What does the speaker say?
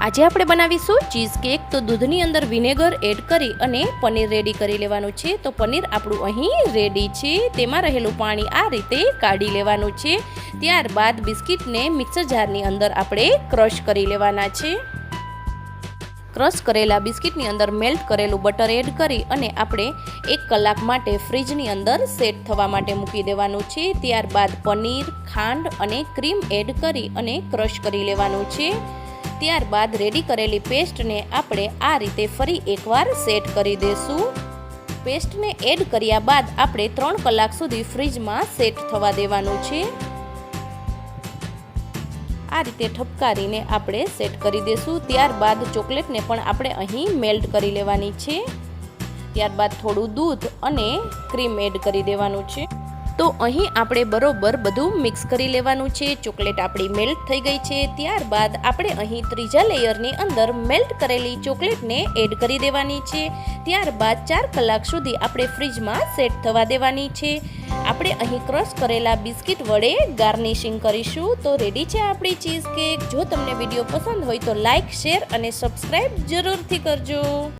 આજે આપણે બનાવીશું ચીઝ કેક। તો દૂધની અંદર વિનેગર એડ કરી અને પનીર રેડી કરી લેવાનું છે। તો પનીર આપણું અહીં રેડી છે। તેમાં રહેલું પાણી આ રીતે કાઢી લેવાનું છે। ત્યારબાદ બિસ્કિટને મિક્સર જારની અંદર આપણે ક્રશ કરી લેવાના છે। ક્રશ કરેલા બિસ્કિટની અંદર મેલ્ટ કરેલું બટર એડ કરી અને આપણે 1 કલાક માટે ફ્રીજની અંદર સેટ થવા માટે મૂકી દેવાનું છે। ત્યારબાદ પનીર, ખાંડ અને ક્રીમ એડ કરી અને ક્રશ કરી લેવાનું છે। ત્યારબાદ રેડી કરેલી પેસ્ટને આપણે આ રીતે ફરી એકવાર સેટ કરી દેશું। પેસ્ટને એડ કર્યા બાદ આપણે 3 કલાક સુધી ફ્રીજમાં સેટ થવા દેવાનું છે। આ રીતે ઠપકારીને આપણે સેટ કરી દેશું। ત્યારબાદ ચોકલેટને પણ આપણે અહીં મેલ્ટ કરી લેવાની છે। ત્યારબાદ થોડું દૂધ અને ક્રીમ એડ કરી દેવાનું છે। તો અહીં આપણે બરોબર બધું મિક્સ કરી લેવાનું છે। ચોકલેટ આપણી મેલ્ટ થઈ ગઈ છે। ત્યારબાદ આપણે અહીં ત્રીજા લેયરની અંદર મેલ્ટ કરેલી ચોકલેટને એડ કરી દેવાની છે। ત્યારબાદ 4 કલાક સુધી આપણે ફ્રીજમાં સેટ થવા દેવાની છે। આપણે અહીં ક્રશ કરેલા બિસ્કિટ વડે ગાર્નિશિંગ કરીશું। તો રેડી છે આપણી ચીઝ કેક। જો તમને વિડીયો પસંદ હોય તો લાઈક, શેર અને સબસ્ક્રાઈબ જરૂરથી કરજો।